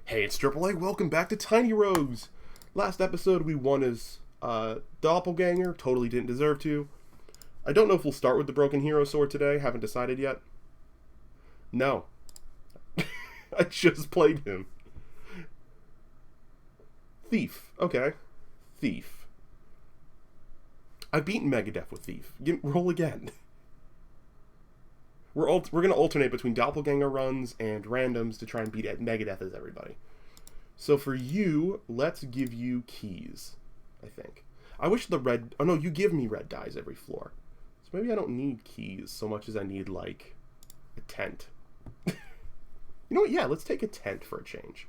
Hey, it's Triple A. Welcome back to Tiny Rogues. Last episode we won as Doppelganger. Totally didn't deserve to. I don't know if we'll start with the Broken Hero Sword today. Haven't decided yet. No. I just played him. Thief. Okay. Thief. I've beaten Megadeth with Thief. Roll again. We're going to alternate between Doppelganger runs and randoms to try and beat Megadeth as everybody. So for you, let's give you keys, I think. I wish the red... Oh no, you give me red dies every floor. So maybe I don't need keys so much as I need, like, a tent. You know what? Yeah, let's take a tent for a change.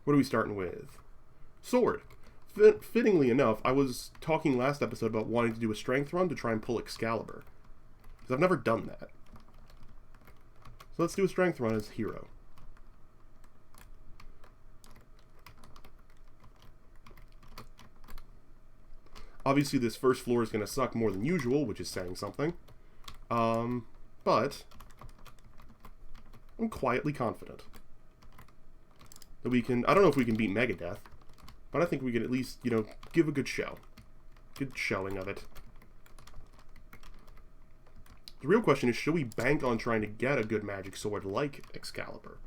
What are we starting with? Sword. Fittingly enough, I was talking last episode about wanting to do a strength run to try and pull Excalibur. Because I've never done that. So let's do a strength run as hero. Obviously this first floor is going to suck more than usual, which is saying something. But I'm quietly confident that we can... I don't know if we can beat Megadeth. But I think we can at least, you know, give a good show. Good showing of it. The real question is, should we bank on trying to get a good magic sword like Excalibur?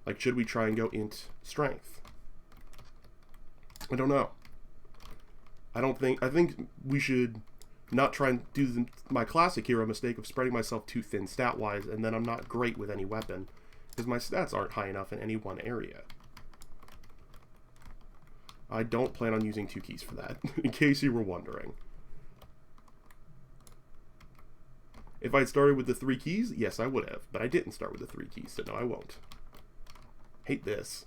Like, should we try and go int strength? I don't know. I think we should not try and do my classic hero mistake of spreading myself too thin stat-wise, and then I'm not great with any weapon, because my stats aren't high enough in any one area. I don't plan on using 2 keys for that, in case you were wondering. If I'd started with the 3 keys, yes, I would have. But I didn't start with the 3 keys, so no, I won't. Hate this.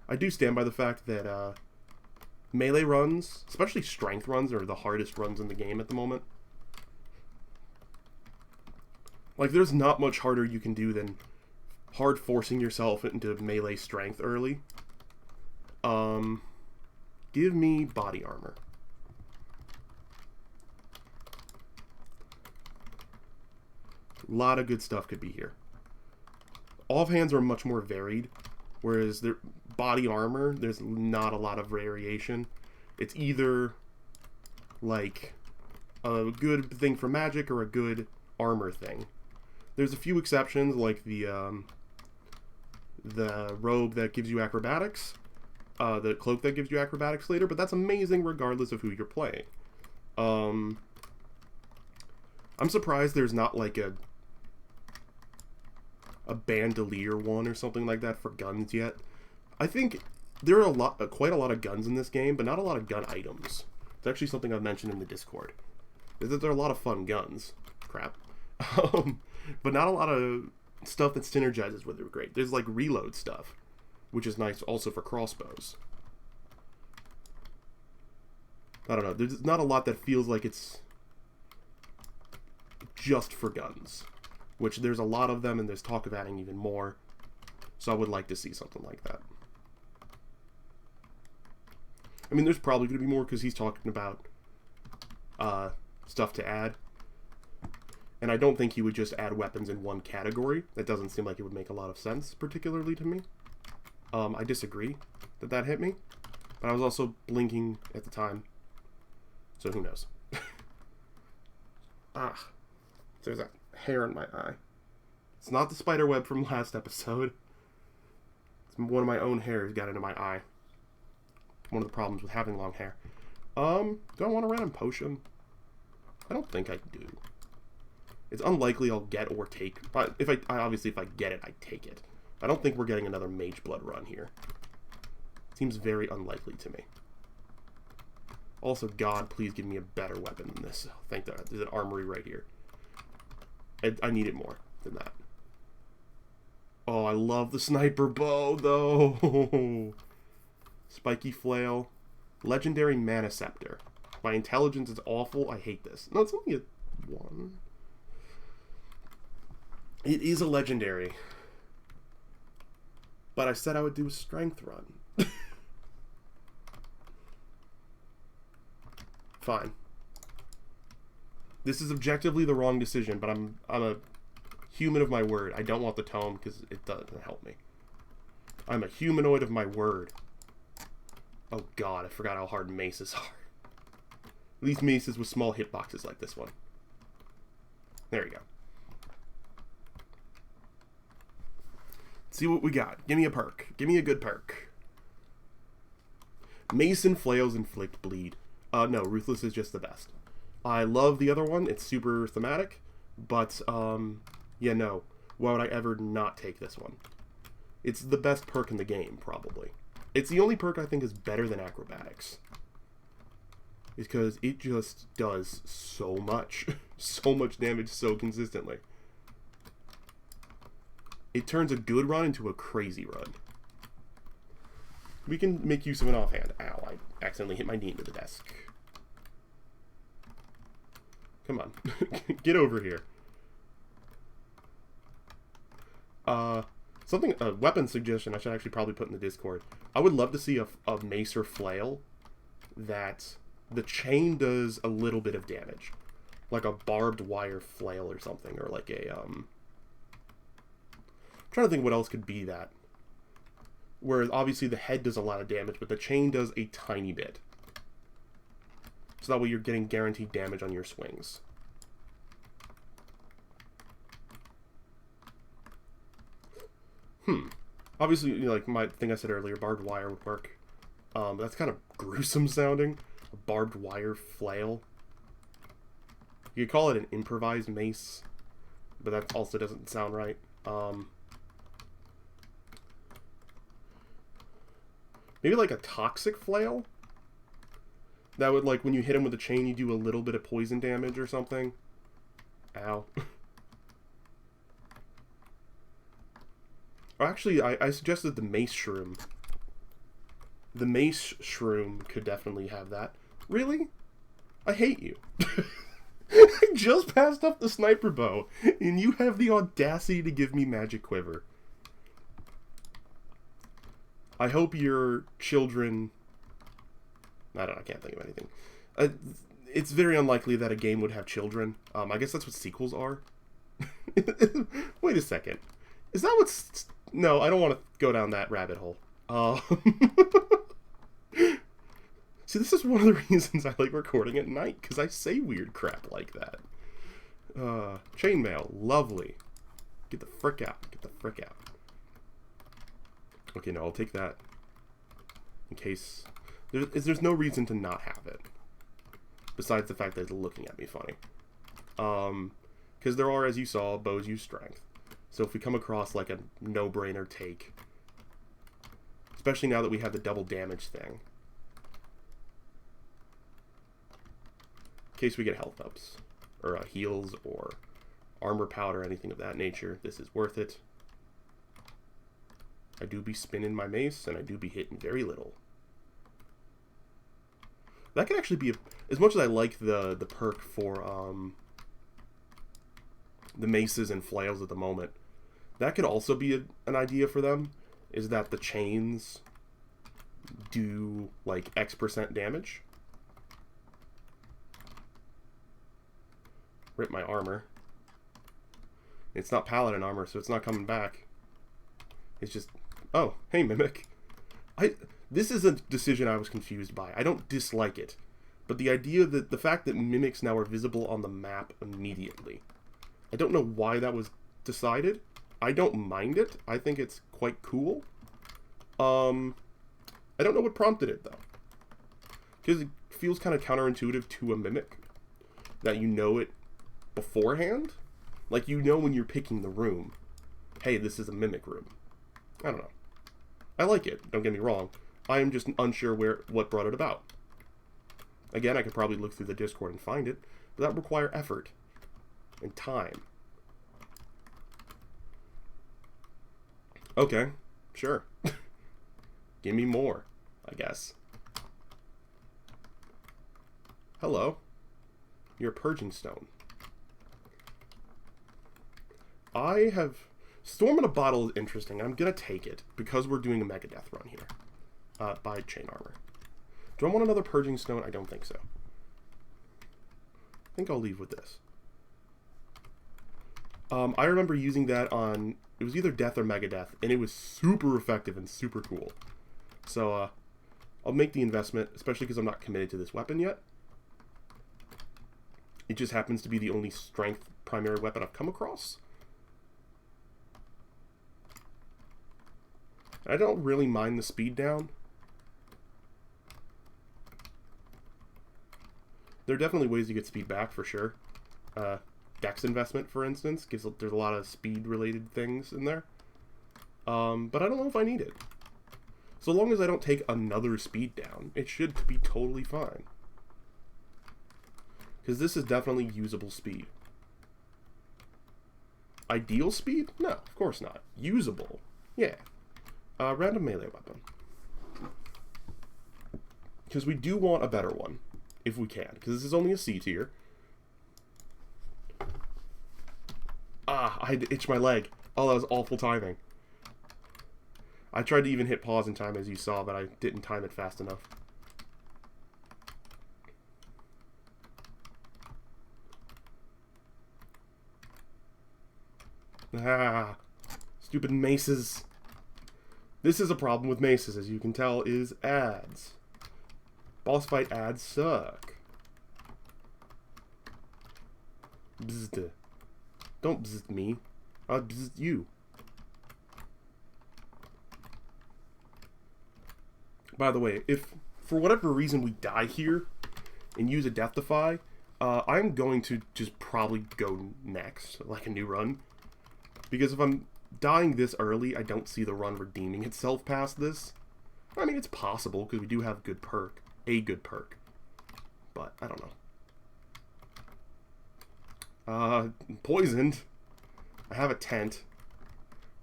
I do stand by the fact that melee runs, especially strength runs, are the hardest runs in the game at the moment. Like, there's not much harder you can do than hard forcing yourself into melee strength early. Give me body armor. A lot of good stuff could be here. Offhands are much more varied, whereas their body armor, there's not a lot of variation. It's either like a good thing for magic or a good armor thing. There's a few exceptions, like the robe that gives you acrobatics. The cloak that gives you acrobatics later, but that's amazing regardless of who you're playing. I'm surprised there's not like a bandolier one or something like that for guns yet. I think there are quite a lot of guns in this game, but not a lot of gun items. It's actually something I've mentioned in the Discord. Is that there are a lot of fun guns. Crap. But not a lot of stuff that synergizes with it great. There's like reload stuff, which is nice also for crossbows. I don't know, there's not a lot that feels like it's just for guns. Which there's a lot of them, and there's talk of adding even more. So I would like to see something like that. I mean, there's probably going to be more, because he's talking about stuff to add. And I don't think he would just add weapons in one category. That doesn't seem like it would make a lot of sense, particularly to me. I disagree that hit me, but I was also blinking at the time, so who knows. There's a hair in my eye. It's not the spider web from last episode. It's one of my own hairs got into my eye. One of the problems with having long hair. Do I want a random potion? I don't think I do. It's unlikely I'll get or take, but obviously if I get it, I take it. I don't think we're getting another Mage Blood run here. Seems very unlikely to me. Also, God, please give me a better weapon than this. Oh, thank God. There's an armory right here. I need it more than that. Oh, I love the sniper bow, though. Spiky flail. Legendary Mana Scepter. My intelligence is awful. I hate this. No, it's only a 1. It is a legendary. But I said I would do a strength run. Fine. This is objectively the wrong decision, but I'm a human of my word. I don't want the tome because it doesn't help me. I'm a humanoid of my word. Oh god, I forgot how hard maces are. At least maces with small hitboxes like this one. There we go. Let's see what we got. Give me a perk. Give me a good perk. Mace and flails inflict bleed. No, Ruthless is just the best. I love the other one. It's super thematic. But, yeah, no. Why would I ever not take this one? It's the best perk in the game, probably. It's the only perk I think is better than Acrobatics. Because it just does so much. So much damage so consistently. It turns a good run into a crazy run. We can make use of an offhand. Ow, I accidentally hit my knee into the desk. Come on. Get over here. A weapon suggestion I should actually probably put in the Discord. I would love to see a mace or flail that the chain does a little bit of damage. Like a barbed wire flail or something. Or like a, I'm trying to think what else could be that. Whereas obviously the head does a lot of damage, but the chain does a tiny bit. So that way you're getting guaranteed damage on your swings. Obviously, you know, like my thing I said earlier, barbed wire would work. That's kind of gruesome sounding. A barbed wire flail. You could call it an improvised mace, but that also doesn't sound right. Maybe like a toxic flail? That would, like, when you hit him with a chain, you do a little bit of poison damage or something. Ow. Actually, I suggested the mace shroom. The mace shroom could definitely have that. Really? I hate you. I just passed up the sniper bow, and you have the audacity to give me magic quiver. I hope your children... I can't think of anything. It's very unlikely that a game would have children. I guess that's what sequels are. Wait a second. Is that what's... No, I don't want to go down that rabbit hole. See, this is one of the reasons I like recording at night, because I say weird crap like that. Chainmail, lovely. Get the frick out. Get the frick out. Okay, no, I'll take that. In case... There's no reason to not have it. Besides the fact that it's looking at me funny. Because there are, as you saw, bows use strength. So if we come across like a no-brainer take, especially now that we have the double damage thing, in case we get health ups, or heals, or armor powder, anything of that nature, this is worth it. I do be spinning my mace, and I do be hitting very little. That could actually be, as much as I like the perk for the maces and flails at the moment, that could also be an idea for them, is that the chains do like X% damage. Rip my armor. It's not paladin armor, so it's not coming back. It's just, oh, hey Mimic. This is a decision I was confused by. I don't dislike it, but the idea that the fact that mimics now are visible on the map immediately. I don't know why that was decided. I don't mind it. I think it's quite cool. I don't know what prompted it though, because it feels kind of counterintuitive to a mimic that you know it beforehand. Like, you know when you're picking the room, hey, this is a mimic room. I don't know. I like it, don't get me wrong. I am just unsure what brought it about. Again, I could probably look through the Discord and find it, but that would require effort and time. Okay, sure. Give me more, I guess. Hello. You're a purging stone. I have... Storm in a Bottle is interesting. I'm going to take it because we're doing a Megadeth run here. By chain armor. Do I want another purging stone? I don't think so. think I'll leave with this. I remember using that on, it was either Death or Megadeth, and it was super effective and super cool. So, I'll make the investment, especially because I'm not committed to this weapon yet. It just happens to be the only strength primary weapon I've come across. I don't really mind the speed down. There are definitely ways to get speed back, for sure. Dex investment, for instance, there's a lot of speed-related things in there. But I don't know if I need it. So long as I don't take another speed down, it should be totally fine. Because this is definitely usable speed. Ideal speed? No, of course not. Usable. Yeah. Random melee weapon. Because we do want a better one. If we can. Because this is only a C tier. Ah, I had to itch my leg. Oh, that was awful timing. I tried to even hit pause in time, as you saw, but I didn't time it fast enough. Ah, stupid maces. This is a problem with maces, as you can tell, is ads. Boss fight ads suck. Bzzd. Don't bzzd me. I'll bzzd you. By the way, if for whatever reason we die here and use a Death Defy, I'm going to just probably go next, like a new run. Because if I'm dying this early, I don't see the run redeeming itself past this. I mean, it's possible, because we do have a good perk. But, I don't know. Poisoned. I have a tent.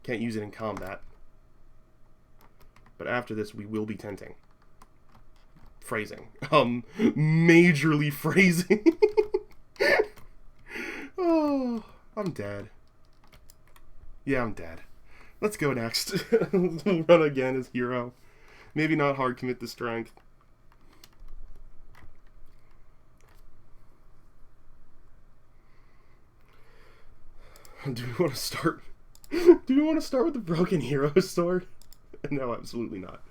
Can't use it in combat. But after this, we will be tenting. Phrasing. Majorly phrasing. Oh, I'm dead. Yeah, I'm dead. Let's go next. Run again as hero. Maybe not hard commit to strength. Do we want to start? Do we want to start with the Broken Hero sword? No, absolutely not.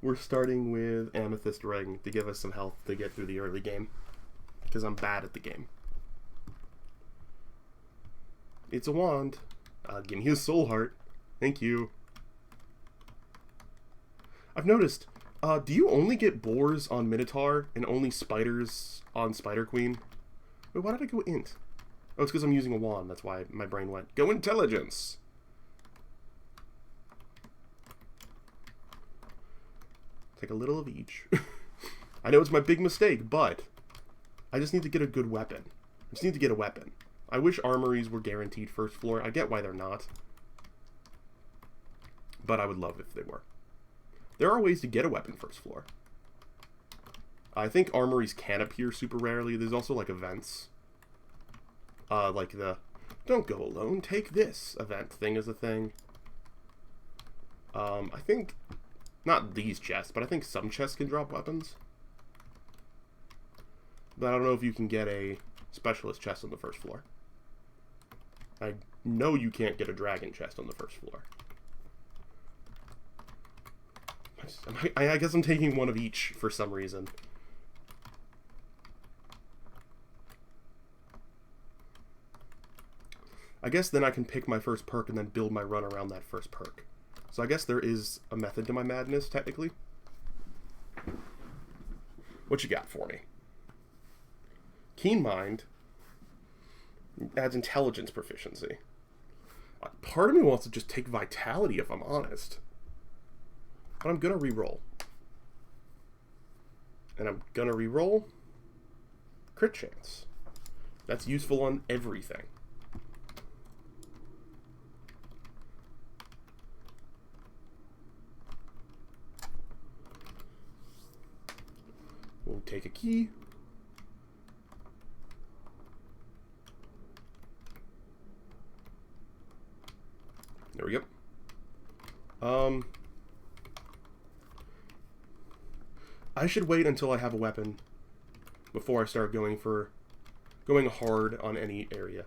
We're starting with Amethyst Ring to give us some health to get through the early game. Because I'm bad at the game. It's a wand. Give me a soul heart. Thank you. I've noticed, do you only get boars on Minotaur and only spiders on Spider Queen? Wait, why did I go int? Oh, it's because I'm using a wand. That's why my brain went, go intelligence! Take a little of each. I know it's my big mistake, but I just need to get a good weapon. I just need to get a weapon. I wish armories were guaranteed first floor. I get why they're not. But I would love if they were. There are ways to get a weapon first floor. I think armories can appear super rarely. There's also like events. Like the don't go alone, take this event thing is a thing. I think not these chests, but I think some chests can drop weapons. But I don't know if you can get a specialist chest on the first floor. I know you can't get a dragon chest on the first floor. I guess I'm taking one of each for some reason. I guess then I can pick my first perk and then build my run around that first perk. So I guess there is a method to my madness, technically. What you got for me? Keen Mind adds intelligence proficiency. Part of me wants to just take vitality, if I'm honest. But I'm gonna reroll. And I'm gonna reroll crit chance. That's useful on everything. We'll take a key. There we go. I should wait until I have a weapon before I start going for Going hard on any area.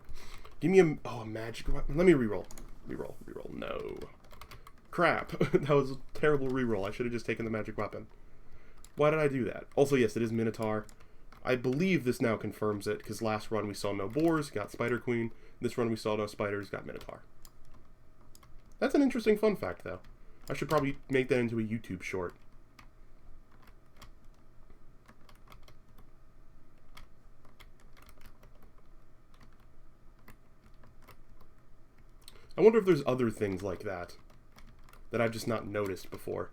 Give me a magic weapon. Let me reroll. Reroll. No. Crap. That was a terrible reroll. I should have just taken the magic weapon. Why did I do that? Also, yes, it is Minotaur. I believe this now confirms it, because last run we saw no boars, got Spider Queen. This run we saw no spiders, got Minotaur. That's an interesting fun fact, though. I should probably make that into a YouTube short. I wonder if there's other things like that I've just not noticed before.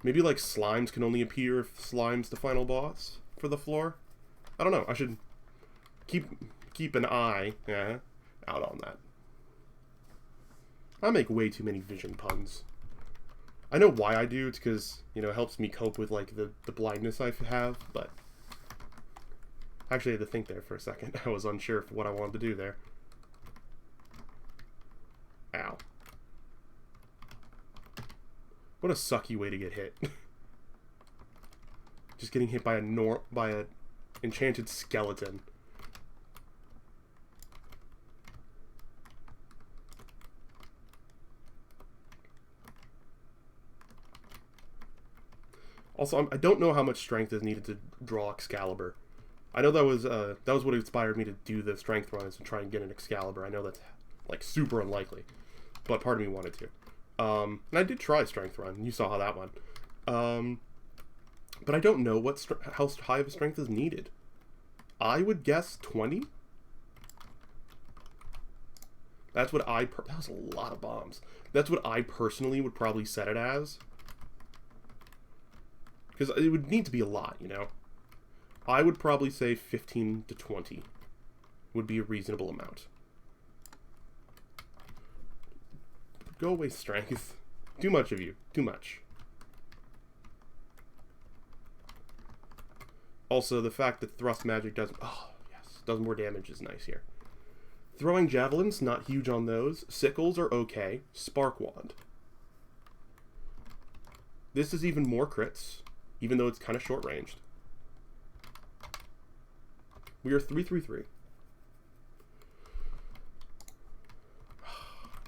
Maybe like slimes can only appear if slime's the final boss for the floor. I don't know. I should keep an eye out on that. I make way too many vision puns. I know why I do. It's because, you know, it helps me cope with like the blindness I have, but actually I had to think there for a second. I was unsure of what I wanted to do there. Ow. What a sucky way to get hit. Just getting hit by a enchanted skeleton. Also, I don't know how much strength is needed to draw Excalibur. I know that was what inspired me to do the strength run, is to try and get an Excalibur. I know that's like super unlikely, but part of me wanted to. And I did try strength run. You saw how that went. But I don't know how high of a strength is needed. I would guess 20. That's what that was a lot of bombs. That's what I personally would probably set it as. Because it would need to be a lot, you know. I would probably say 15 to 20 would be a reasonable amount. Go away, strength. Too much of you. Too much. Also, the fact that thrust magic does more damage is nice here. Throwing javelins, not huge on those. Sickles are okay. Spark wand. This is even more crits, even though it's kind of short ranged. We are 3-3-3.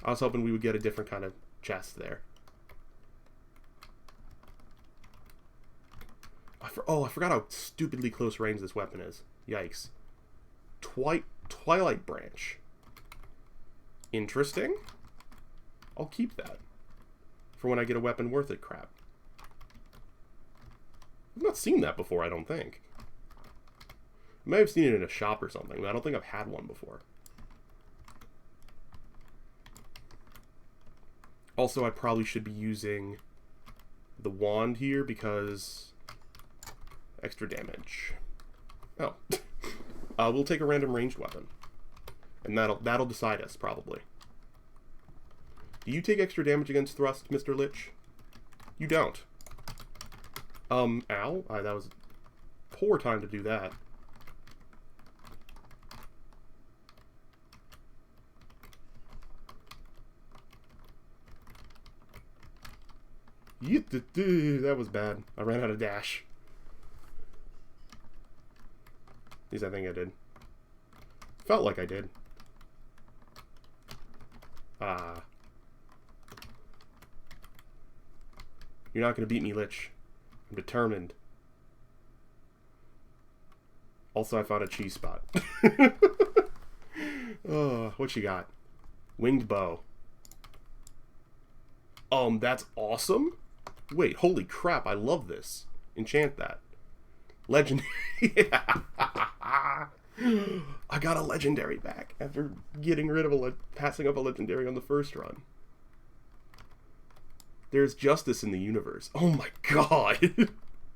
I was hoping we would get a different kind of chest there. I forgot how stupidly close range this weapon is. Yikes. Twilight Branch. Interesting. I'll keep that for when I get a weapon worth it crap. I've not seen that before, I don't think. I may have seen it in a shop or something, but I don't think I've had one before. Also, I probably should be using the wand here because extra damage. Oh. We'll take a random ranged weapon. And that'll decide us, probably. Do you take extra damage against thrust, Mr. Lich? You don't. Ow. That was a poor time to do that. That was bad. I ran out of dash. At least I think I did. Felt like I did. You're not going to beat me, Lich. I'm determined. Also, I found a cheese spot. Oh, what you got? Winged bow. That's awesome. Wait, holy crap, I love this. Enchant that. Legendary. I got a legendary back after getting rid of passing up a legendary on the first run. There's justice in the universe. Oh my god.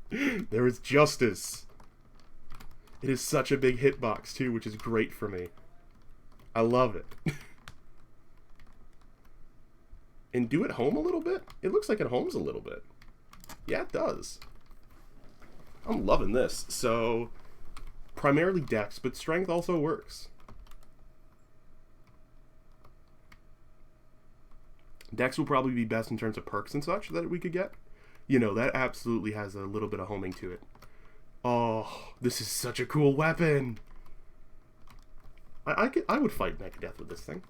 There is justice. It is such a big hitbox too, which is great for me. I love it. And do it home a little bit? It looks like it homes a little bit. Yeah, it does. I'm loving this. So, primarily dex, but strength also works. Dex will probably be best in terms of perks and such that we could get. You know, that absolutely has a little bit of homing to it. Oh, this is such a cool weapon. I would fight Megadeth with this thing.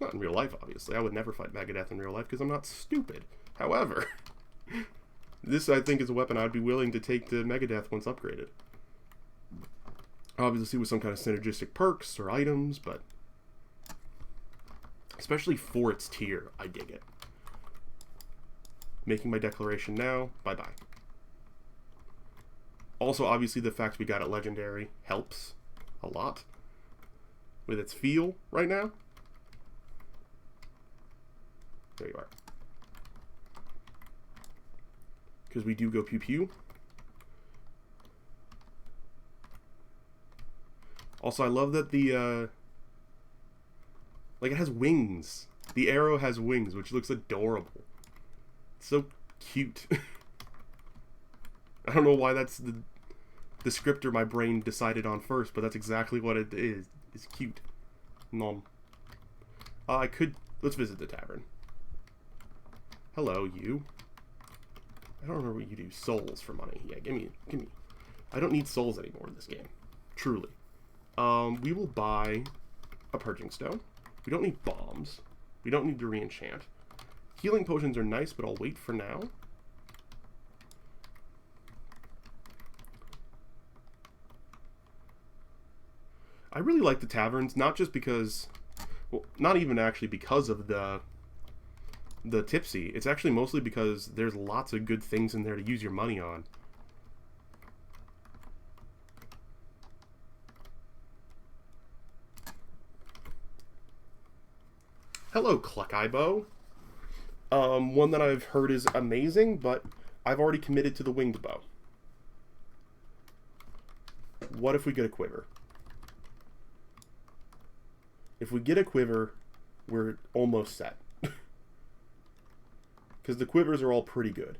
Not in real life, obviously. I would never fight Megadeth in real life because I'm not stupid. However, this, I think, is a weapon I'd be willing to take to Megadeth once upgraded. Obviously with some kind of synergistic perks or items, but especially for its tier, I dig it. Making my declaration now. Bye-bye. Also, obviously, the fact we got it legendary helps a lot with its feel right now. There you are. Because we do go pew-pew. Also, I love that the, like, it has wings. The arrow has wings, which looks adorable. It's so cute. I don't know why that's the descriptor my brain decided on first, but that's exactly what it is. It's cute. Nom. Let's visit the tavern. Hello, you. I don't remember what you do. Souls for money. Yeah, give me. I don't need souls anymore in this game. Truly. We will buy a purging stone. We don't need bombs. We don't need to re-enchant. Healing potions are nice, but I'll wait for now. I really like the taverns, not just because, well, not even actually because of the tipsy. It's actually mostly because there's lots of good things in there to use your money on. Hello, Cluck-Eye Bow. One that I've heard is amazing, but I've already committed to the winged bow. What if we get a quiver? If we get a quiver, we're almost set. Because the quivers are all pretty good.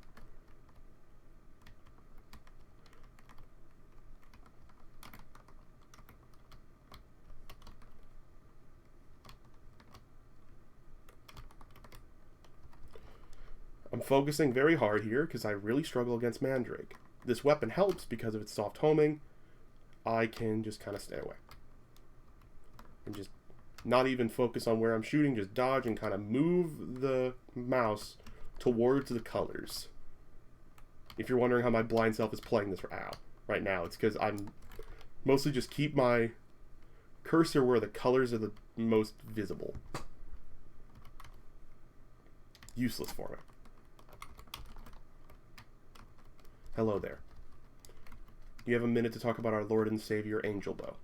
I'm focusing very hard here because I really struggle against Mandrake. This weapon helps because of its soft homing. I can just kind of stay away. And just not even focus on where I'm shooting, just dodge and kind of move the mouse towards the colors. If you're wondering how my blind self is playing this right now, it's because I'm mostly just keep my cursor where the colors are the most visible. Useless for me. Hello there. You have a minute to talk about our Lord and Savior, Angel Bow.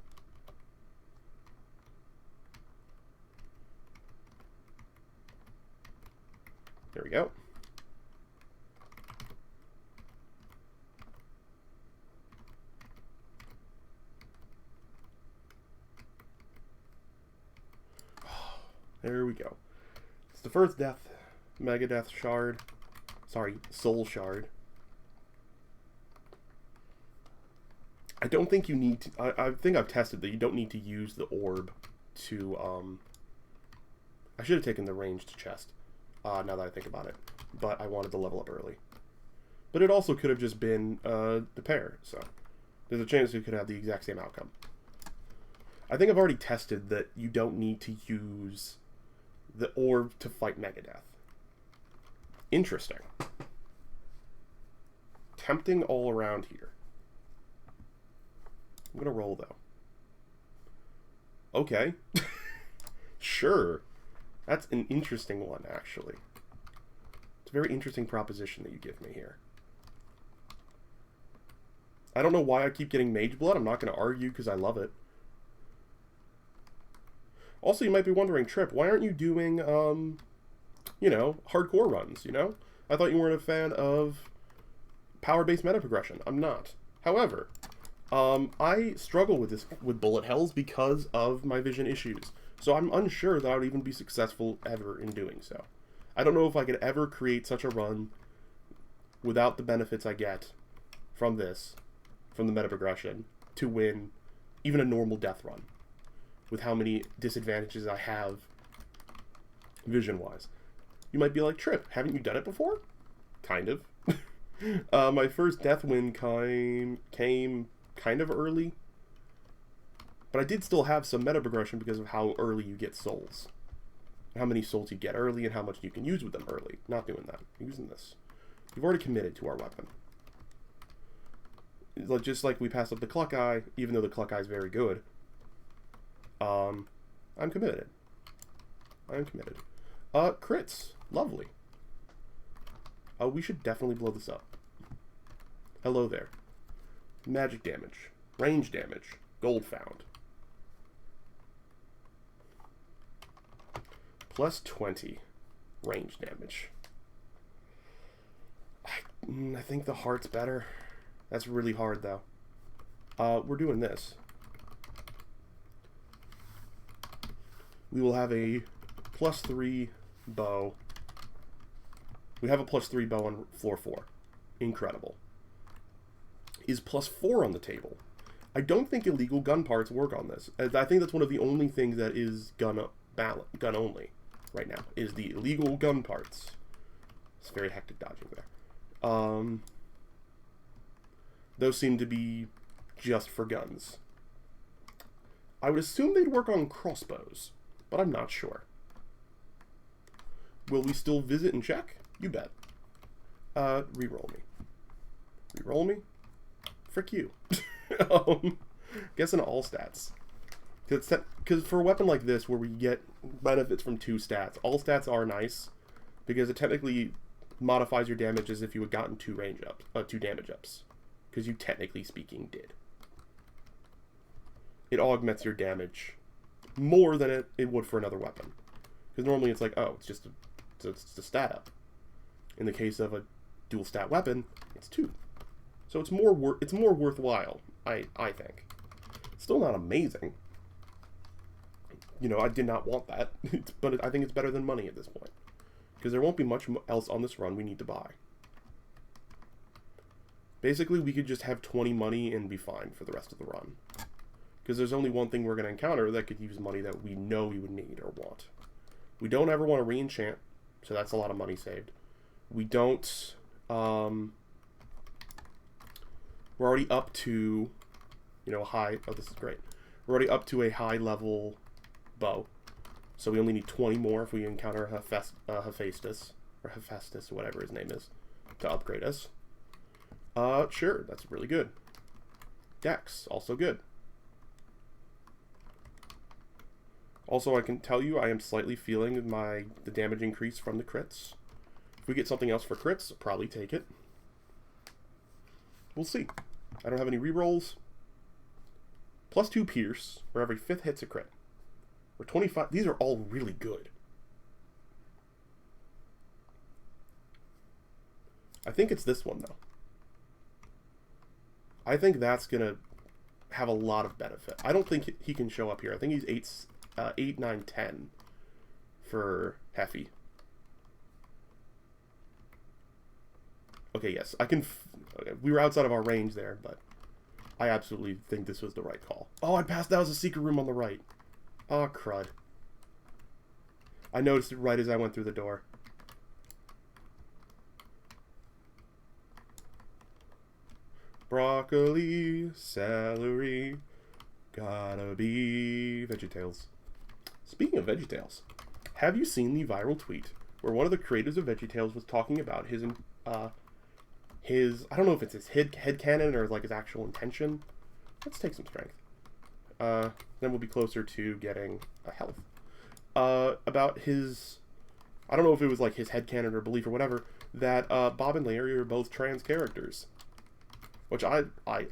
There we go. There we go. It's the first death. Megadeth shard. Sorry, soul shard. I don't think you need to... I think I've tested that you don't need to use the orb to... I should have taken the ranged chest. Now that I think about it. But I wanted to level up early. But it also could have just been the pair, so... There's a chance you could have the exact same outcome. I think I've already tested that you don't need to use the orb to fight Megadeth. Interesting. Tempting all around here. I'm gonna roll, though. Okay. Sure. That's an interesting one, actually. It's a very interesting proposition that you give me here. I don't know why I keep getting Mage Blood. I'm not going to argue because I love it. Also, you might be wondering, Trip, why aren't you doing, you know, hardcore runs, you know? I thought you weren't a fan of power-based meta progression. I'm not. However, I struggle with this with bullet hells because of my vision issues. So I'm unsure that I would even be successful ever in doing so. I don't know if I could ever create such a run without the benefits I get from this, from the meta progression, to win even a normal death run, with how many disadvantages I have vision-wise. You might be like, Trip, haven't you done it before? Kind of. My first death win came kind of early. But I did still have some meta progression because of how early you get souls. How many souls you get early and how much you can use with them early. Not doing that. Using this. You've already committed to our weapon. Just like we passed up the Cluck Eye, even though the Cluck Eye is very good. I'm committed. I am committed. Crits. Lovely. We should definitely blow this up. Hello there. Magic damage. Range damage. Gold found. Plus 20 range damage. I think the heart's better. That's really hard, though. We're doing this. We will have a plus 3 bow. We have a plus 3 bow on floor 4. Incredible. Is plus 4 on the table. I don't think illegal gun parts work on this. I think that's one of the only things that is gun only right now, is the illegal gun parts. It's very hectic dodging there. Those seem to be just for guns. I would assume they'd work on crossbows, but I'm not sure. Will we still visit and check? You bet. Reroll me. Reroll me? Frick you. Guessing all stats. Because for a weapon like this, where we get benefits from 2 stats, all stats are nice, because it technically modifies your damage as if you had gotten 2 damage ups. Because you, technically speaking, did. It augments your damage more than it would for another weapon. Because normally it's like, oh, it's just a stat up. In the case of a dual stat weapon, it's 2. So it's more worthwhile, I think. Still not amazing. You know, I did not want that, but I think it's better than money at this point. Because there won't be much else on this run we need to buy. Basically, we could just have 20 money and be fine for the rest of the run. Because there's only one thing we're going to encounter that could use money that we know we would need or want. We don't ever want to re-enchant, so that's a lot of money saved. We don't... we're already up to, you know, high... Oh, this is great. We're already up to a high level bow. So we only need 20 more if we encounter Hephaestus, or Hephaestus, whatever his name is, to upgrade us. Sure, that's really good. Dex, also good. Also, I can tell you I am slightly feeling the damage increase from the crits. If we get something else for crits, I'll probably take it. We'll see. I don't have any rerolls. Plus 2 pierce, where every 5th hit's a crit. We're 25. These are all really good. I think it's this one, though. I think that's going to have a lot of benefit. I don't think he can show up here. I think he's 8, 9, 10 for Heffy. Okay, yes. I can... Okay, we were outside of our range there, but I absolutely think this was the right call. Oh, I passed. That was a secret room on the right. Oh, crud. I noticed it right as I went through the door. Broccoli, celery, gotta be VeggieTales. Speaking of VeggieTales, have you seen the viral tweet where one of the creators of VeggieTales was talking about his I don't know if it's his headcanon or like his actual intention. Let's take some strength. Then we'll be closer to getting a health. About his, I don't know if it was like his headcanon or belief or whatever, that Bob and Larry are both trans characters. Which I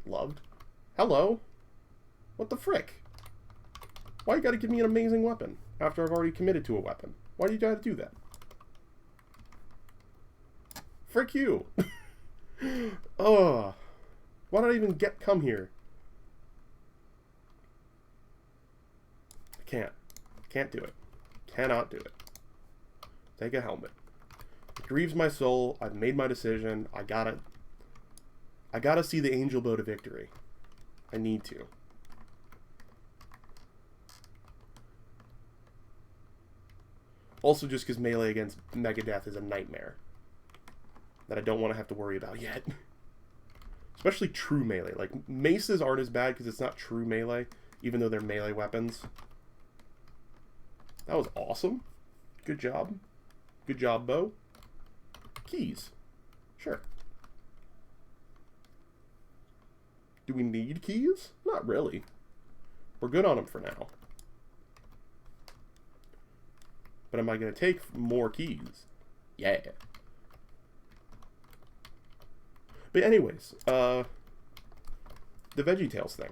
loved. Hello? What the frick? Why you gotta give me an amazing weapon after I've already committed to a weapon? Why do you gotta do that? Frick you! Ugh. Why did I even come here? I can't. Can't do it. Cannot do it. Take a helmet. It grieves my soul. I've made my decision. I gotta see the angel bow to victory. I need to. Also just because melee against Megadeth is a nightmare. That I don't want to have to worry about yet. Especially true melee. Like, maces aren't as bad because it's not true melee. even though they're melee weapons. That was awesome. Good job. Good job, Bo. Keys. Sure. Do we need keys? Not really. We're good on them for now. But am I going to take more keys? Yeah. But anyways, the VeggieTales thing.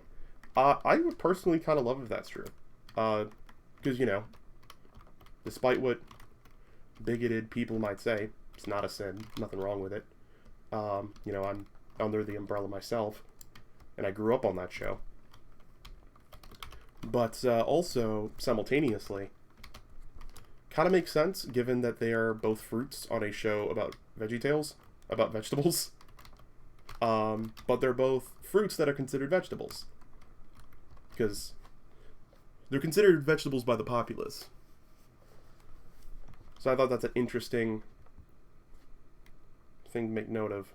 I would personally kind of love if that's true. Because, you know, despite what bigoted people might say, it's not a sin. Nothing wrong with it. You know, I'm under the umbrella myself. And I grew up on that show. But also, simultaneously, kind of makes sense given that they are both fruits on a show about VeggieTales, about vegetables. But they're both fruits that are considered vegetables. Because they're considered vegetables by the populace. So I thought that's an interesting thing to make note of.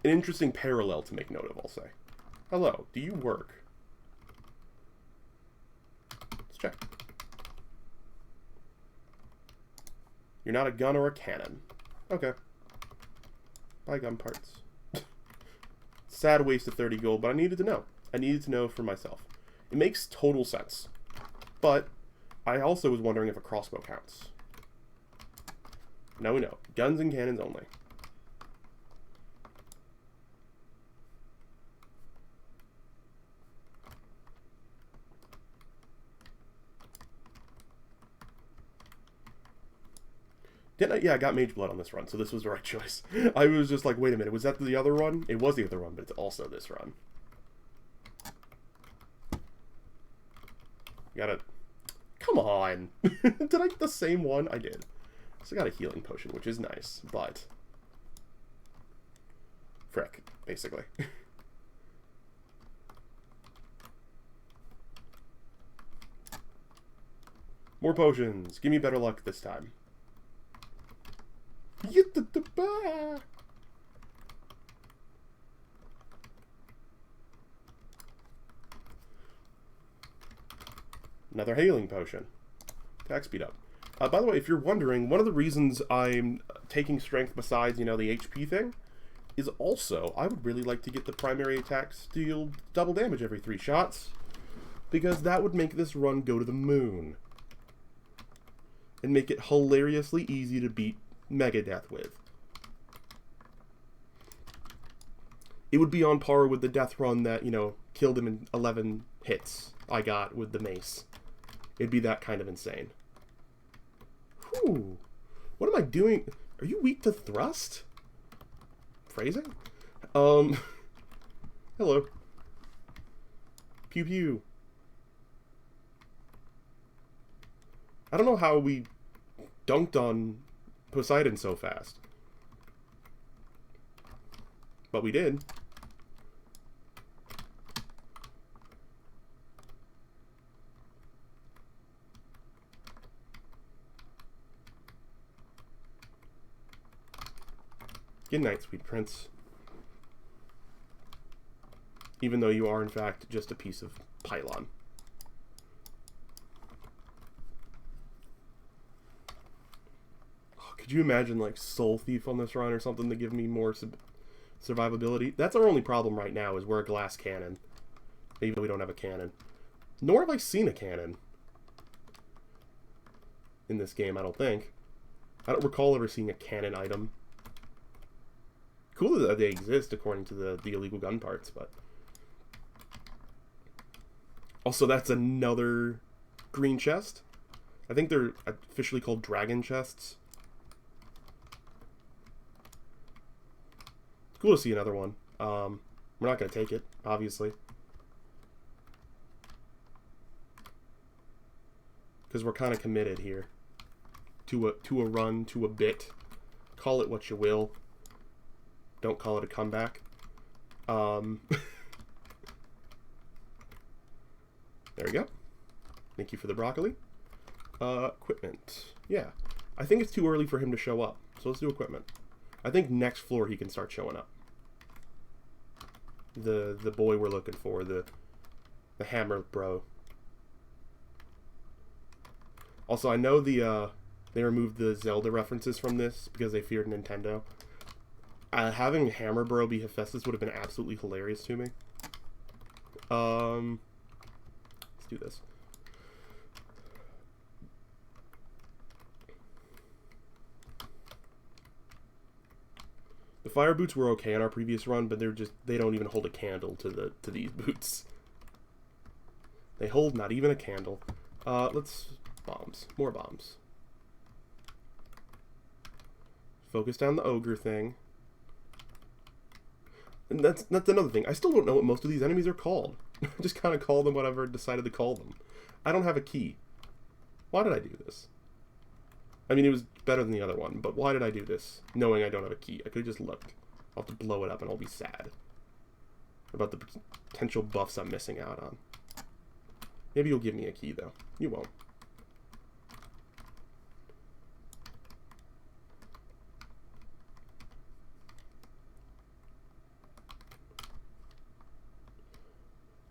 An interesting parallel to make note of, I'll say. Hello, do you work? Let's check. You're not a gun or a cannon. Okay. Buy gun parts. Sad waste of 30 gold, but I needed to know. I needed to know for myself. It makes total sense. But I also was wondering if a crossbow counts. Now we know. Guns and cannons only. Yeah, I got Mage Blood on this run, so this was the right choice. I was just like, wait a minute, was that the other run? It was the other run, but it's also this run. Got it. Come on! Did I get the same one? I did. So I got a healing potion, which is nice, but... frick, basically. More potions! Give me better luck this time. Another healing potion. Attack speed up. By the way, if you're wondering, one of the reasons I'm taking strength besides, you know, the HP thing, is also, I would really like to get the primary attacks to deal double damage every 3 shots, because that would make this run go to the moon. And make it hilariously easy to beat Megadeth with. It would be on par with the death run that, you know, killed him in 11 hits I got with the mace. It'd be that kind of insane. Whew. What am I doing? Are you weak to thrust? Phrasing? Hello. Pew pew. I don't know how we dunked on Poseidon so fast. But we did. Good night, sweet prince. Even though you are, in fact, just a piece of pylon. Could you imagine, like, Soul Thief on this run or something to give me more survivability? That's our only problem right now, is we're a glass cannon. Even though we don't have a cannon. Nor have I seen a cannon in this game, I don't think. I don't recall ever seeing a cannon item. Cool that they exist, according to the illegal gun parts, but... Also, that's another green chest. I think they're officially called dragon chests. Cool to see another one. We're not going to take it, obviously. Because we're kind of committed here. To a run, to a bit. Call it what you will. Don't call it a comeback. There we go. Thank you for the broccoli. Equipment. Yeah. I think it's too early for him to show up. So let's do equipment. I think next floor he can start showing up. the boy we're looking for, the hammer bro. Also, I know they removed the Zelda references from this because they feared Nintendo. Having Hammer Bro be Hephaestus would have been absolutely hilarious to me. Let's do this. The fire boots were okay in our previous run, but they don't even hold a candle to these boots. They hold not even a candle. Bombs. More bombs. Focus down the ogre thing. And that's another thing. I still don't know what most of these enemies are called. Just kind of call them whatever I decided to call them. I don't have a key. Why did I do this? I mean, it was better than the other one, but why did I do this, knowing I don't have a key? I could have just looked. I'll have to blow it up and I'll be sad about the potential buffs I'm missing out on. Maybe you'll give me a key, though. You won't.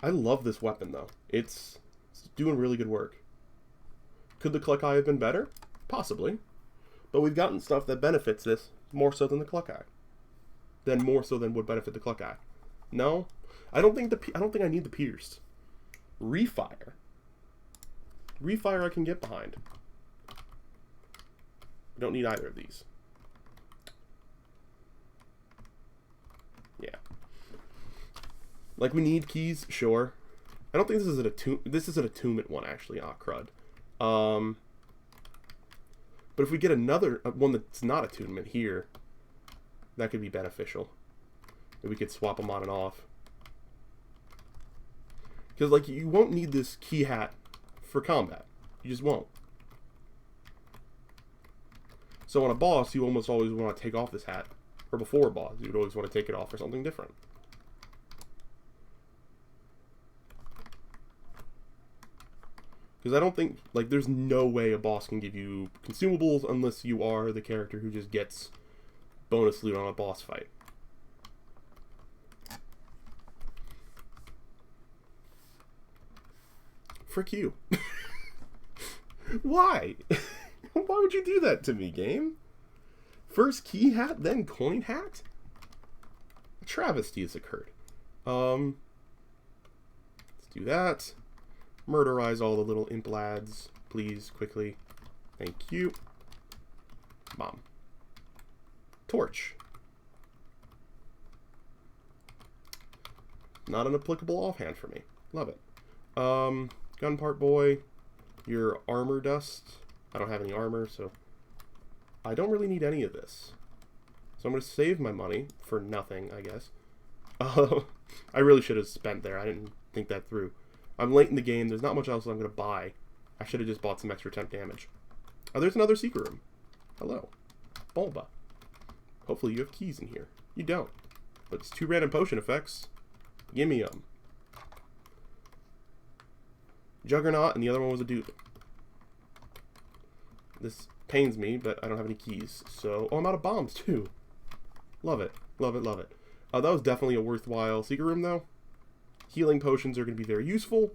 I love this weapon, though. It's doing really good work. Could the Cluck Eye have been better? Possibly. But we've gotten stuff that benefits this more so than the Cluck Eye. More so than would benefit the Cluck Eye. No? I don't think I need the Pierced. Refire. Refire I can get behind. I don't need either of these. Yeah. Like, we need keys, sure. I don't think this is an attunement one, actually. Ah, crud. But if we get another one that's not attunement here, that could be beneficial. Maybe we could swap them on and off. Because, like, you won't need this key hat for combat. You just won't. So on a boss, you almost always want to take off this hat. Or before a boss, you'd always want to take it off for something different. Because I don't think, like, there's no way a boss can give you consumables unless you are the character who just gets bonus loot on a boss fight. Frick you. Why? Why would you do that to me, game? First key hat, then coin hat? A travesty has occurred. Let's do that. Murderize all the little imp lads, please, quickly. Thank you. Bomb. Torch. Not an applicable offhand for me. Love it. Gun part boy. Your armor dust. I don't have any armor, so I don't really need any of this. So I'm going to save my money for nothing, I guess. I really should have spent there. I didn't think that through. I'm late in the game. There's not much else I'm going to buy. I should have just bought some extra temp damage. Oh, there's another secret room. Hello. Bulba. Hopefully you have keys in here. You don't. But it's 2 random potion effects. Gimme 'em. Juggernaut, and the other one was a dupe. This pains me, but I don't have any keys. So, oh, I'm out of bombs, too. Love it. Love it, love it. That was definitely a worthwhile secret room, though. Healing potions are going to be very useful.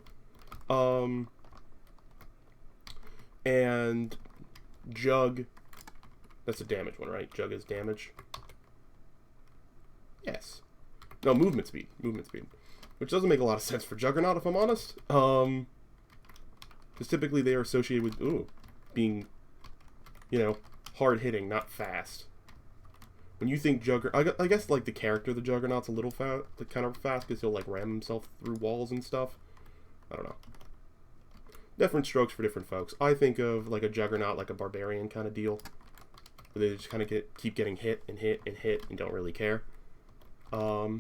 And Jug. That's a damage one, right? Jug is damage. Yes. No, movement speed. Movement speed. Which doesn't make a lot of sense for Juggernaut, if I'm honest. Because typically they are associated with, being, you know, hard-hitting, not fast. When you think Juggernaut, I guess, like, the character of the Juggernaut's a little kind of fast, because he'll, like, ram himself through walls and stuff. I don't know. Different strokes for different folks. I think of, like, a Juggernaut, like a barbarian kind of deal. Where they just kind of keep getting hit and hit and hit and don't really care. I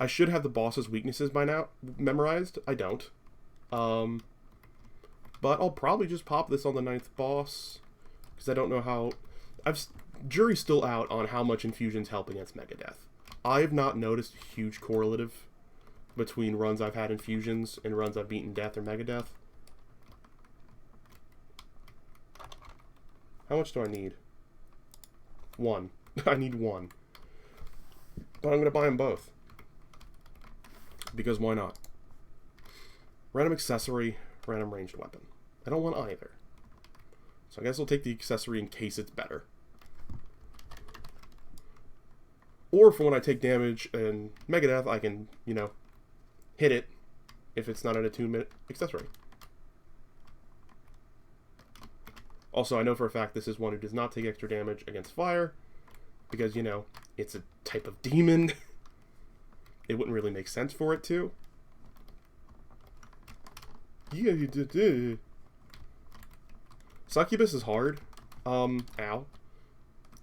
should have the boss's weaknesses by now memorized. I don't. But I'll probably just pop this on the 9th boss. Because I don't know how... Jury's still out on how much infusions help against Megadeth. I've not noticed a huge correlative between runs I've had infusions and runs I've beaten Death or Megadeth. How much do I need? 1. I need one. But I'm going to buy them both. Because why not? Random accessory, random ranged weapon. I don't want either. So I guess I'll take the accessory in case it's better. Or for when I take damage and Megadeth, I can, you know, hit it if it's not an attunement accessory. Also, I know for a fact this is one who does not take extra damage against fire, because, you know, it's a type of demon. It wouldn't really make sense for it to. Yeah, you did. Succubus is hard. Ow.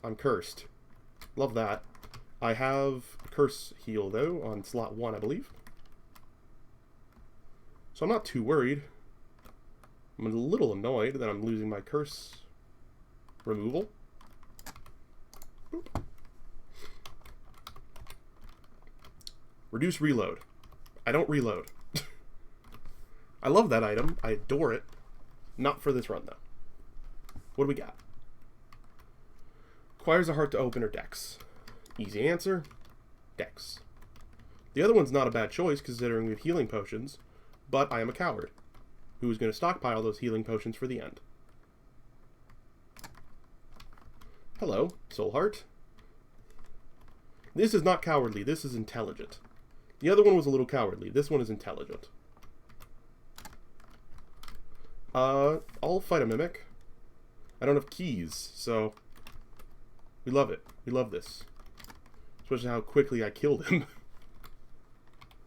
I'm cursed. Love that. I have curse heal, though, on slot 1, I believe. So I'm not too worried. I'm a little annoyed that I'm losing my curse removal. Boop. Reduce reload. I don't reload. I love that item. I adore it. Not for this run, though. What do we got? Acquires a heart to open or Dex. Easy answer. Dex. The other one's not a bad choice, considering we have healing potions, but I am a coward who is going to stockpile those healing potions for the end. Hello, Soul Heart. This is not cowardly, this is intelligent. The other one was a little cowardly, this one is intelligent. I'll fight a Mimic. I don't have keys, so we love it. We love this. Especially how quickly I killed him.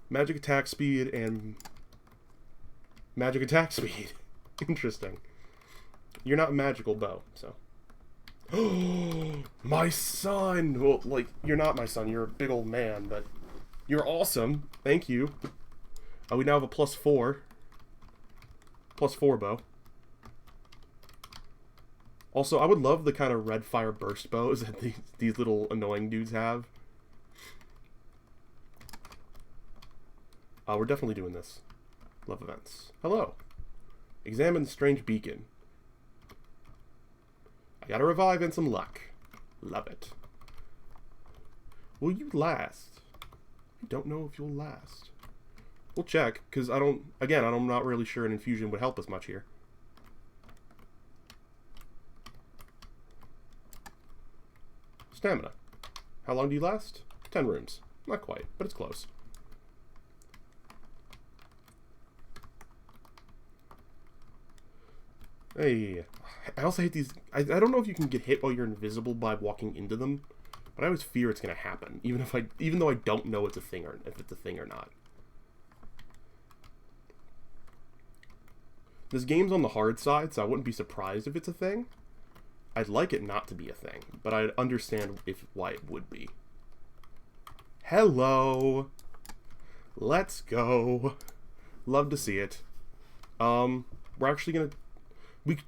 Magic attack speed and magic attack speed. Interesting. You're not magical, bow, so. My son! Well, like, you're not my son, you're a big old man, but you're awesome. Thank you. We now have a +4. +4 bow. Also, I would love the kind of red fire burst bows that these little annoying dudes have. We're definitely doing this. Love events. Hello. Examine strange beacon. I got a revive and some luck. Love it. Will you last? I don't know if you'll last. We'll check, because I'm not really sure an infusion would help us much here. Stamina. How long do you last? 10 rooms. Not quite, but it's close. Hey, I also hate these. I don't know if you can get hit while you're invisible by walking into them, but I always fear it's gonna happen, even though I don't know it's a thing or if it's a thing or not. This game's on the hard side, so I wouldn't be surprised if it's a thing. I'd like it not to be a thing, but I'd understand why it would be. Hello. Let's go. Love to see it. We're actually gonna.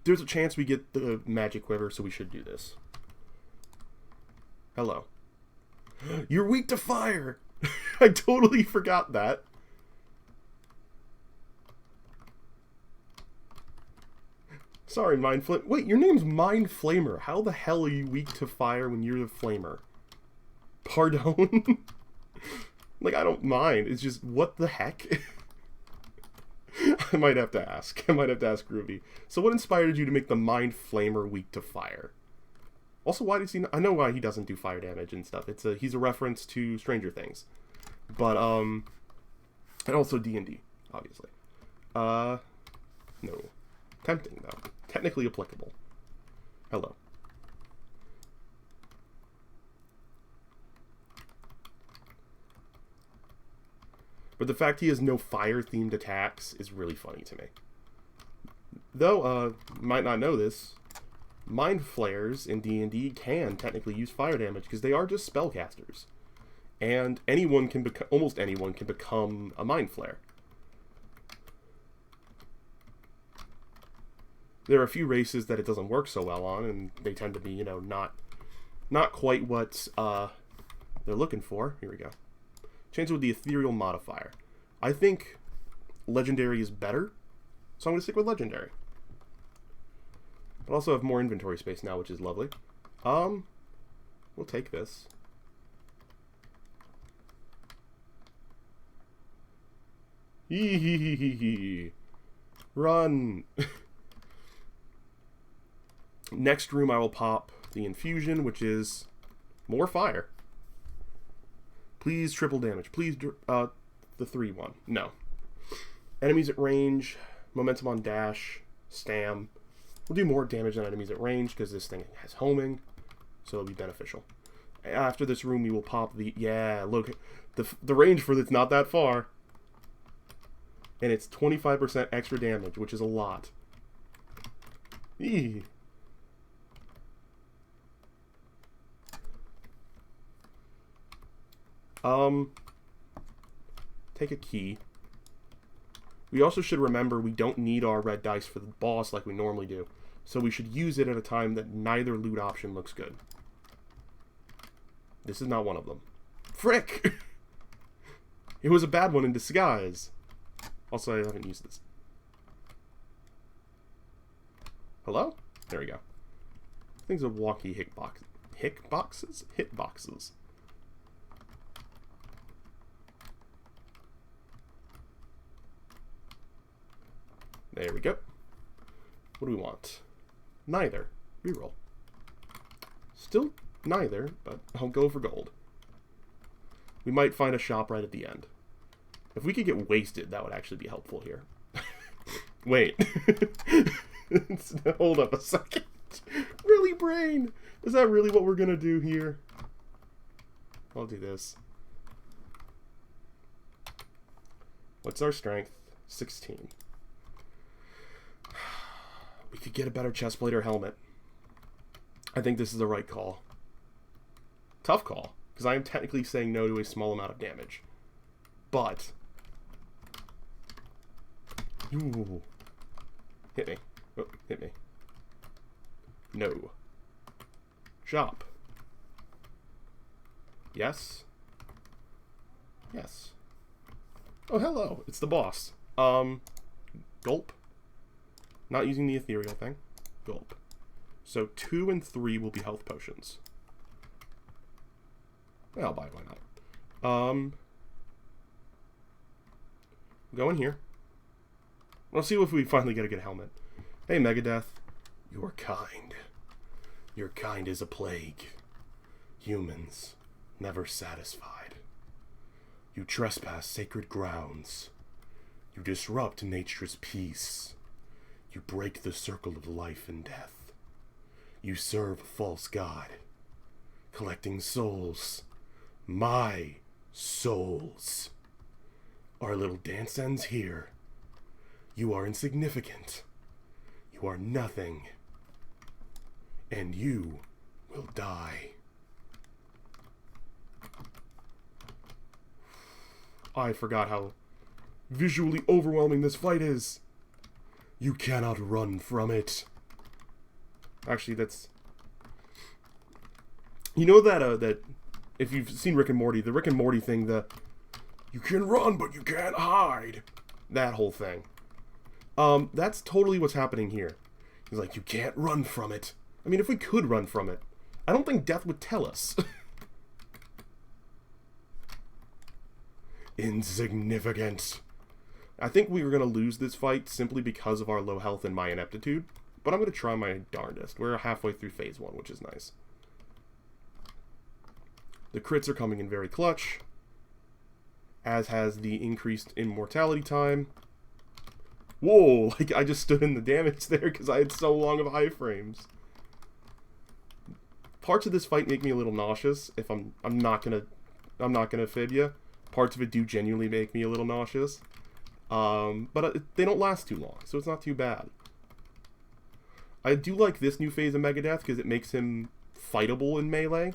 There's a chance we get the magic quiver, so we should do this. Hello. You're weak to fire! I totally forgot that. Sorry, Mind Flamer. Wait, your name's Mind Flamer. How the hell are you weak to fire when you're the flamer? Pardon? Like, I don't mind. It's just, what the heck? I might have to ask. I might have to ask Ruby. So what inspired you to make the Mind Flamer weak to fire? Also, why does he... I know why he doesn't do fire damage and stuff. He's a reference to Stranger Things. But, and also D&D, obviously. No. Tempting, though. Technically applicable. Hello. But the fact he has no fire-themed attacks is really funny to me. Though, might not know this, Mind Flayers in D&D can technically use fire damage because they are just spellcasters. And almost anyone can become a Mind Flayer. There are a few races that it doesn't work so well on, and they tend to be, you know, not quite what they're looking for. Here we go. Change it with the ethereal modifier. I think legendary is better, so I'm going to stick with legendary. But also have more inventory space now, which is lovely. We'll take this. Run! Next room I will pop the infusion, which is more fire. Please triple damage. Please, the 3-1. No. Enemies at range, momentum on dash, stam. We'll do more damage than enemies at range because this thing has homing, so it'll be beneficial. After this room, we will pop the... Yeah, look. The range for it's not that far. And it's 25% extra damage, which is a lot. Eee. Take a key. We also should remember we don't need our red dice for the boss like we normally do. So we should use it at a time that neither loot option looks good. This is not one of them. Frick! It was a bad one in disguise. Also, I haven't used this. Hello? There we go. Things are wonky hitboxes? Hitboxes. There we go. What do we want? Neither. Reroll. Still neither, but I'll go for gold. We might find a shop right at the end. If we could get wasted, that would actually be helpful here. Wait. Hold up a second. Really, brain? Is that really what we're gonna do here? I'll do this. What's our strength? 16. We could get a better chestplate or helmet. I think this is the right call. Tough call, because I am technically saying no to a small amount of damage. But... Ooh. Hit me. Oh, hit me. No. Shop. Yes. Yes. Oh, hello. It's the boss. Gulp. Not using the ethereal thing. Gulp. So 2 and 3 will be health potions. Yeah, I'll buy it, why not? Go in here. We'll see if we finally get a good helmet. Hey, Megadeth. You're kind. Your kind is a plague. Humans, never satisfied. You trespass sacred grounds. You disrupt nature's peace. You break the circle of life and death. You serve a false god, collecting souls. My souls. Our little dance ends here. You are insignificant. You are nothing. And you will die. I forgot how visually overwhelming this fight is. You cannot run from it. Actually, that's... You know that, that... If you've seen Rick and Morty, the Rick and Morty thing, the... You can run, but you can't hide. That whole thing. That's totally what's happening here. He's like, you can't run from it. I mean, if we could run from it, I don't think death would tell us. Insignificant. I think we were going to lose this fight simply because of our low health and my ineptitude. But I'm going to try my darndest. We're halfway through phase 1, which is nice. The crits are coming in very clutch. As has the increased immortality time. Whoa, like I just stood in the damage there because I had so long of iframes. Parts of this fight make me a little nauseous. If I'm not gonna fib you. Parts of it do genuinely make me a little nauseous. But they don't last too long, so it's not too bad. I do like this new phase of Megadeth because it makes him fightable in melee.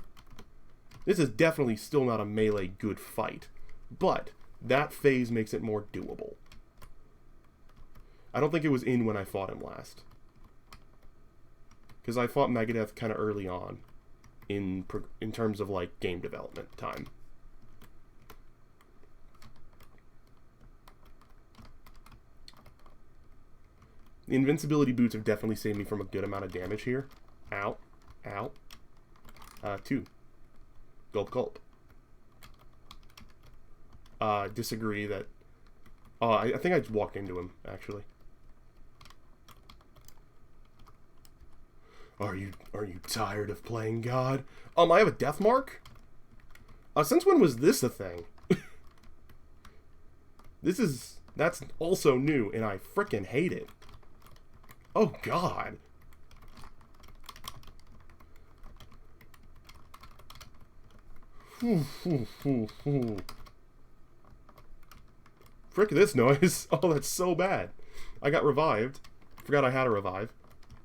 This is definitely still not a melee good fight, but that phase makes it more doable. I don't think it was in when I fought him last. Because I fought Megadeth kind of early on in terms of like game development time. The invincibility boots have definitely saved me from a good amount of damage here. Ow. Ow. 2. Gulp, gulp. Disagree that... I think I just walked into him, actually. Are you tired of playing God? I have a death mark? Since when was this a thing? That's also new, and I frickin' hate it. Oh, God. Frick this noise. Oh, that's so bad. I got revived. Forgot I had a revive.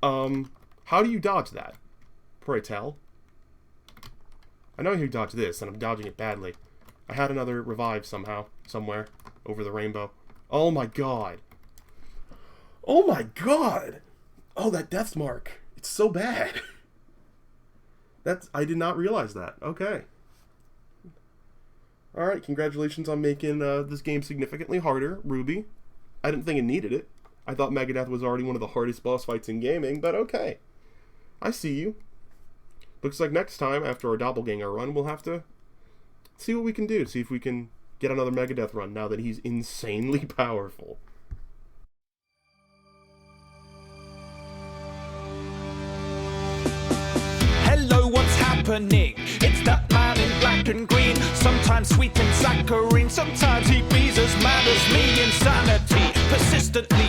How do you dodge that? Pray tell. I know you dodge this, and I'm dodging it badly. I had another revive somehow, somewhere, over the rainbow. Oh my god. Oh my god! Oh, that death mark. It's so bad. I did not realize that. Okay. Alright, congratulations on making this game significantly harder, Ruby. I didn't think it needed it. I thought Megadeth was already one of the hardest boss fights in gaming, but okay. I see you. Looks like next time, after our doppelganger run, we'll have to see what we can do. See if we can get another Megadeth run now that he's insanely powerful. Hello, what's happening? It's that man in black and green. Sometimes sweet and saccharine. Sometimes he be as mad as me. Insanity, persistently